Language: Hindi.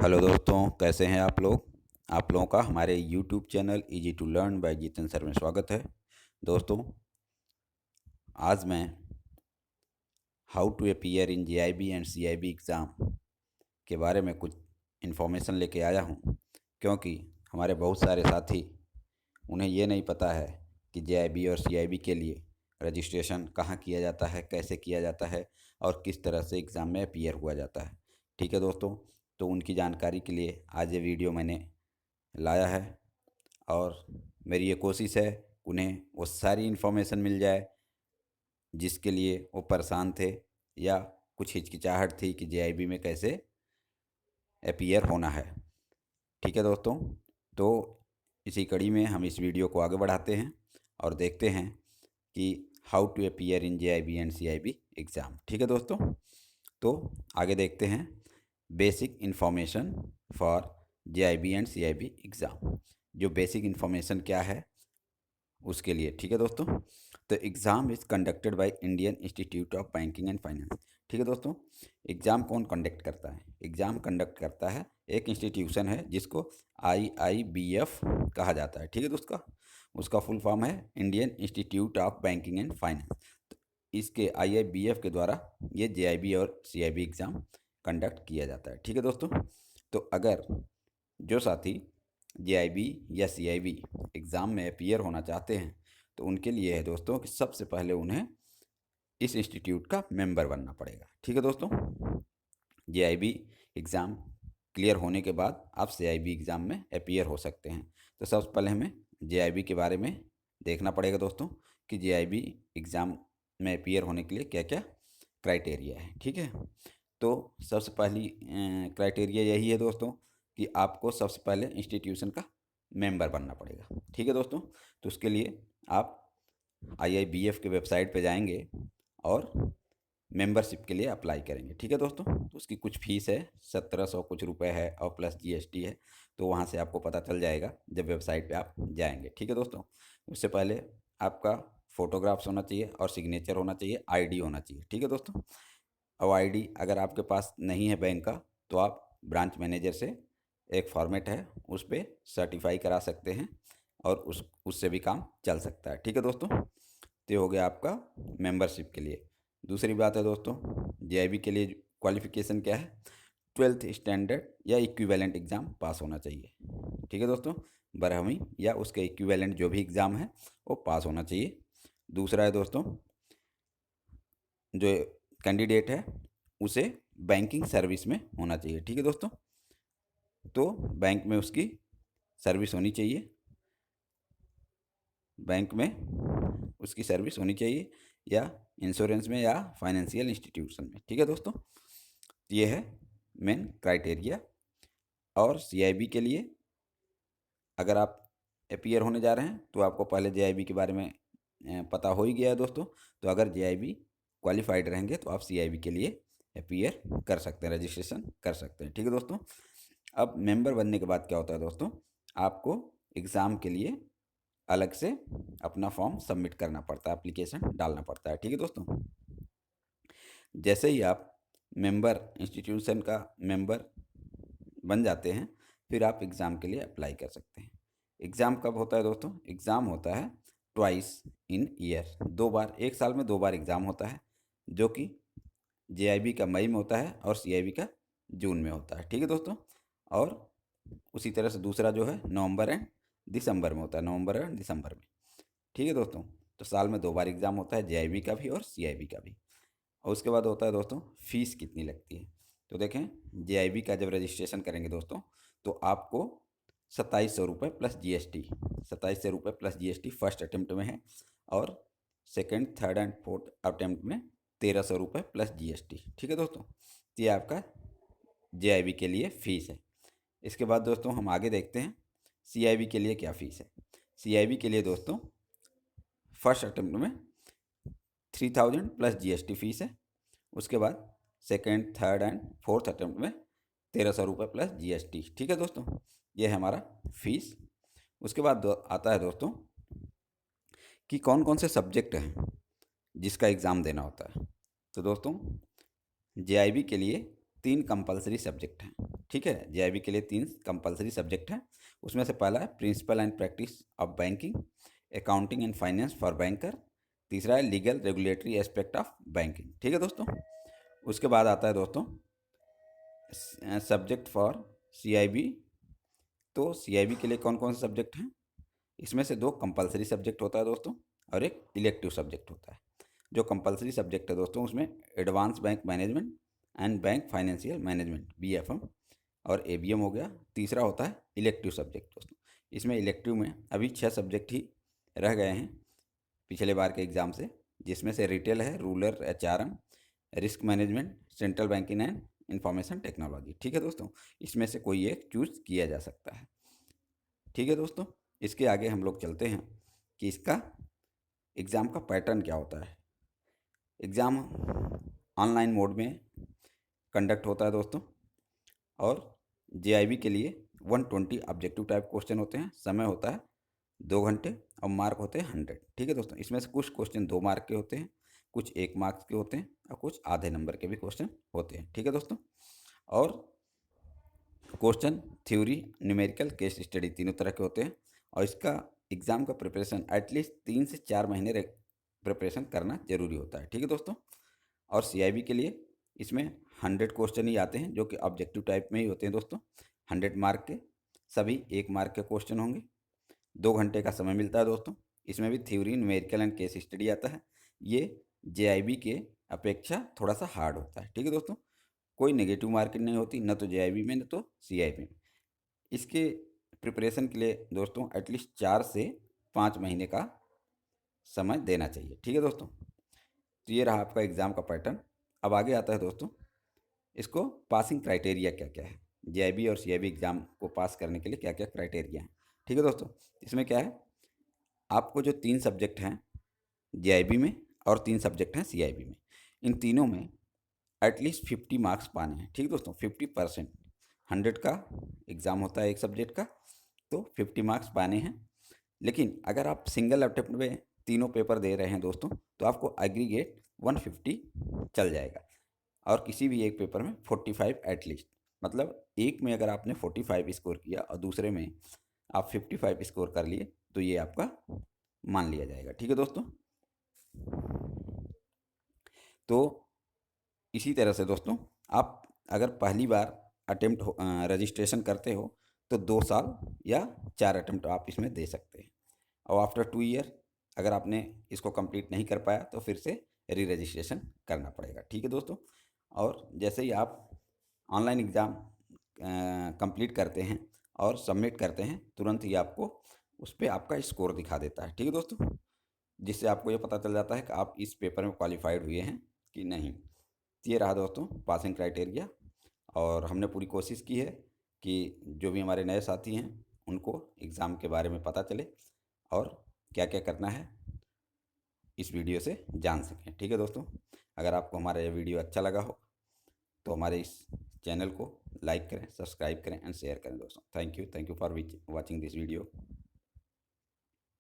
हेलो दोस्तों, कैसे हैं आप लोग। आप लोगों का हमारे YouTube channel easy to learn by Jitendra sir में स्वागत है। दोस्तों, आज मैं how to appear in JAIIB and CAIIB exam के बारे में कुछ इन्फॉर्मेशन लेके आया हूं, क्योंकि हमारे बहुत सारे साथी उन्हें ये नहीं पता है कि जेआईबी और सीआईबी के लिए रजिस्ट्रेशन कहाँ किया जाता है, कैसे किया जाता है और किस तरह से एग्ज़ाम में अपीयर हुआ जाता है। ठीक है दोस्तों, तो उनकी जानकारी के लिए आज ये वीडियो मैंने लाया है और मेरी ये कोशिश है उन्हें वो सारी इन्फॉर्मेशन मिल जाए जिसके लिए वो परेशान थे या कुछ हिचकिचाहट थी कि जेआईबी में कैसे अपीयर होना है। ठीक है दोस्तों, तो इसी कड़ी में हम इस वीडियो को आगे बढ़ाते हैं और देखते हैं कि how to appear in JAIIB and CAIIB exam. ठीक है दोस्तों, तो आगे देखते हैं basic information for JAIIB and CAIIB exam. जो बेसिक इन्फॉर्मेशन क्या है उसके लिए। ठीक है दोस्तों, तो exam is conducted by Indian Institute of Banking and Finance. ठीक है दोस्तों, एग्ज़ाम कौन कंडक्ट करता है? एग्ज़ाम कंडक्ट करता है एक इंस्टीट्यूशन है जिसको आईआईबीएफ कहा जाता है। ठीक है दोस्तों, उसका फुल फॉर्म है Indian Institute of Banking and finance. तो इसके आईआईबीएफ के द्वारा ये जेआईबी और सीआईबी एग्ज़ाम कंडक्ट किया जाता है। ठीक है दोस्तों, तो अगर जो साथी जेआईबी या सीआईबी एग्ज़ाम में अपीयर होना चाहते हैं तो उनके लिए है दोस्तों कि सबसे पहले उन्हें इस इंस्टीट्यूट का मेंबर बनना पड़ेगा। ठीक है दोस्तों, जेआईबी एग्ज़ाम क्लियर होने के बाद आप सीआईबी एग्ज़ाम में अपीयर हो सकते हैं। तो सबसे पहले हमें जेआईबी के बारे में देखना पड़ेगा दोस्तों कि जेआईबी एग्ज़ाम में अपीयर होने के लिए क्या क्या क्राइटेरिया है। ठीक है, तो सबसे पहली क्राइटेरिया यही है दोस्तों कि आपको सबसे पहले इंस्टीट्यूशन का मेंबर बनना पड़ेगा। ठीक है दोस्तों, तो उसके लिए आप आईआईबीएफ के वेबसाइट पे जाएंगे और मेंबरशिप के लिए अप्लाई करेंगे। ठीक है दोस्तों, तो उसकी कुछ फ़ीस है, 1700 कुछ रुपए है और प्लस जीएसटी है। तो वहाँ से आपको पता चल जाएगा जब वेबसाइट पे आप जाएंगे। ठीक है दोस्तों, उससे पहले आपका फ़ोटोग्राफ्स होना चाहिए और सिग्नेचर होना चाहिए, आईडी होना चाहिए। ठीक है दोस्तों, और आईडी अगर आपके पास नहीं है बैंक का तो आप ब्रांच मैनेजर से एक फॉर्मेट है उस पे सर्टिफाई करा सकते हैं और उससे भी काम चल सकता है। ठीक है दोस्तों, तो ये हो गया आपका मेंबरशिप के लिए। दूसरी बात है दोस्तों, जेआईबी के लिए क्वालिफ़िकेशन क्या है? 12th स्टैंडर्ड या इक्विवेलेंट एग्ज़ाम पास होना चाहिए। ठीक है दोस्तों, 12वीं या उसके इक्विवेलेंट जो भी एग्ज़ाम है वो पास होना चाहिए। दूसरा है दोस्तों, जो कैंडिडेट है उसे बैंकिंग सर्विस में होना चाहिए। ठीक है दोस्तों, तो बैंक में उसकी सर्विस होनी चाहिए, बैंक में उसकी सर्विस होनी चाहिए या इंश्योरेंस में या फाइनेंशियल इंस्टीट्यूशन में। ठीक है दोस्तों, ये है मेन क्राइटेरिया। और सीआईबी के लिए अगर आप अपीयर होने जा रहे हैं तो आपको पहले जेआईबी के बारे में पता हो ही गया है दोस्तों। तो अगर जेआईबी क्वालिफाइड रहेंगे तो आप सीआईबी के लिए अपीयर कर सकते हैं, रजिस्ट्रेशन कर सकते हैं। ठीक है दोस्तों, अब मेंबर बनने के बाद क्या होता है दोस्तों, आपको एग्ज़ाम के लिए अलग से अपना फॉर्म सबमिट करना पड़ता है, एप्लीकेशन डालना पड़ता है। ठीक है दोस्तों, जैसे ही आप मेंबर इंस्टीट्यूशन का मेंबर बन जाते हैं फिर आप एग्ज़ाम के लिए अप्लाई कर सकते हैं। एग्ज़ाम कब होता है दोस्तों? एग्ज़ाम होता है ट्वाइस इन ईयर, 2 बार, 1 साल में 2 बार एग्ज़ाम होता है, जो कि जेआईबी का मई में होता है और सीआईबी का जून में होता है। ठीक है दोस्तों, और उसी तरह से दूसरा जो है नवंबर एंड दिसंबर में होता है, नवंबर एंड दिसंबर में। ठीक है दोस्तों, तो साल में 2 बार एग्ज़ाम होता है, जेआईबी का भी और सीआईबी का भी। और उसके बाद होता है दोस्तों फ़ीस कितनी लगती है। तो देखें, जेआईबी का जब रजिस्ट्रेशन करेंगे दोस्तों तो आपको 2700 रुपये प्लस जीएसटी, 2700 रुपये प्लस जीएसटी फर्स्ट अटेम्प्ट में है और second, third and fourth attempt में 1300 रुपये प्लस जीएसटी। ठीक है दोस्तों, तो ये आपका जेआईबी के लिए फ़ीस है। इसके बाद दोस्तों हम आगे देखते हैं सीआईबी के लिए क्या फ़ीस है। सीआईबी के लिए दोस्तों फर्स्ट अटेम्प्ट में 3000 प्लस जीएसटी फ़ीस है। उसके बाद second, third and fourth attempt में 1300 रुपये प्लस जीएसटी। ठीक है दोस्तों, ये है हमारा फीस। उसके बाद आता है दोस्तों कि कौन कौन से सब्जेक्ट हैं जिसका एग्ज़ाम देना होता है। तो दोस्तों जेआईबी के लिए 3 कंपलसरी सब्जेक्ट हैं। ठीक है। जेआईबी के लिए 3 कंपलसरी सब्जेक्ट हैं। उसमें से पहला है principle and practice of banking, accounting and finance for banker. तीसरा है legal regulatory aspect of banking. ठीक है दोस्तों। उसके बाद आता है दोस्तों सब्जेक्ट फॉर सीआईबी। तो सीआईबी के लिए कौन कौन से सब्जेक्ट हैं? इसमें से 2 कंपलसरी सब्जेक्ट होता है दोस्तों और एक इलेक्टिव सब्जेक्ट होता है। जो कंपलसरी सब्जेक्ट है दोस्तों उसमें advance bank management and bank financial management BFM और एबीएम हो गया। तीसरा होता है इलेक्टिव सब्जेक्ट दोस्तों। इसमें इलेक्टिव में अभी 6 सब्जेक्ट ही रह गए हैं पिछले बार के एग्ज़ाम से, जिसमें से रिटेल है, rural HRM, risk management, central banking and information technology. ठीक है दोस्तों, इसमें से कोई एक चूज किया जा सकता है। ठीक है दोस्तों, इसके आगे हम लोग चलते हैं कि इसका एग्ज़ाम का पैटर्न क्या होता है। एग्ज़ाम ऑनलाइन मोड में कंडक्ट होता है दोस्तों और जेआईबी के लिए 120 ऑब्जेक्टिव टाइप क्वेश्चन होते हैं। समय होता है 2 घंटे और मार्क होते हैं 100। ठीक है दोस्तों, इसमें से कुछ क्वेश्चन 2 मार्क के होते हैं, कुछ 1 मार्क्स के होते हैं और कुछ आधे नंबर के भी क्वेश्चन होते हैं। ठीक है दोस्तों, और question theory, numerical, case study तीनों तरह के होते हैं। और इसका एग्ज़ाम का प्रिपरेशन एटलीस्ट 3 से 4 महीने प्रिपरेशन करना जरूरी होता है। ठीक है दोस्तों, और सीआईबी के लिए इसमें 100 क्वेश्चन ही आते हैं जो कि ऑब्जेक्टिव टाइप में ही होते हैं दोस्तों। 100 मार्क के सभी 1 मार्क के क्वेश्चन होंगे। 2 घंटे का समय मिलता है दोस्तों। इसमें भी theory, numerical and case study आता है। ये जेआईबी के अपेक्षा थोड़ा सा हार्ड होता है। ठीक है दोस्तों, कोई नेगेटिव मार्किंग नहीं होती, न तो जेआईबी में न तो सीआईबी में। इसके प्रिपरेशन के लिए दोस्तों एटलीस्ट 4 से 5 महीने का समय देना चाहिए। ठीक है दोस्तों, तो ये रहा आपका एग्ज़ाम का पैटर्न। अब आगे आता है दोस्तों इसको पासिंग क्राइटेरिया क्या क्या है, जेआईबी और सीआईबी एग्ज़ाम को पास करने के लिए क्या क्या क्राइटेरिया हैं। ठीक है दोस्तों, इसमें क्या है, आपको जो 3 सब्जेक्ट हैं जेआईबी में और 3 सब्जेक्ट हैं सीआईबी में, इन तीनों में एटलीस्ट 50 मार्क्स पाने हैं। ठीक है दोस्तों, 50%। 100 का एग्ज़ाम होता है एक सब्जेक्ट का, तो 50 मार्क्स पाने हैं। लेकिन अगर आप सिंगल अटेम्प्ट में तीनों पेपर दे रहे हैं दोस्तों तो आपको एग्रीगेट 150 चल जाएगा और किसी भी एक पेपर में 45 एटलीस्ट। मतलब एक में अगर आपने 45 स्कोर किया और दूसरे में आप 55 स्कोर कर लिए तो ये आपका मान लिया जाएगा। ठीक है दोस्तों, तो इसी तरह से दोस्तों आप अगर पहली बार अटेम्प्ट रजिस्ट्रेशन करते हो तो 2 साल या 4 अटेम्प्ट आप इसमें दे सकते हैं। और आफ्टर 2 ईयर अगर आपने इसको कंप्लीट नहीं कर पाया तो फिर से री रजिस्ट्रेशन करना पड़ेगा। ठीक है दोस्तों, और जैसे ही आप ऑनलाइन एग्ज़ाम कंप्लीट करते हैं और सबमिट करते हैं तुरंत ही आपको उस पर आपका स्कोर दिखा देता है। ठीक है दोस्तों, जिससे आपको ये पता चल जाता है कि आप इस पेपर में क्वालिफाइड हुए हैं कि नहीं। तो ये रहा दोस्तों पासिंग क्राइटेरिया, और हमने पूरी कोशिश की है कि जो भी हमारे नए साथी हैं उनको एग्ज़ाम के बारे में पता चले और क्या क्या करना है इस वीडियो से जान सकें। ठीक है दोस्तों, अगर आपको हमारा यह वीडियो अच्छा लगा हो तो हमारे इस चैनल को लाइक करें, सब्सक्राइब करें एंड शेयर करें दोस्तों। Thank you for watching this video.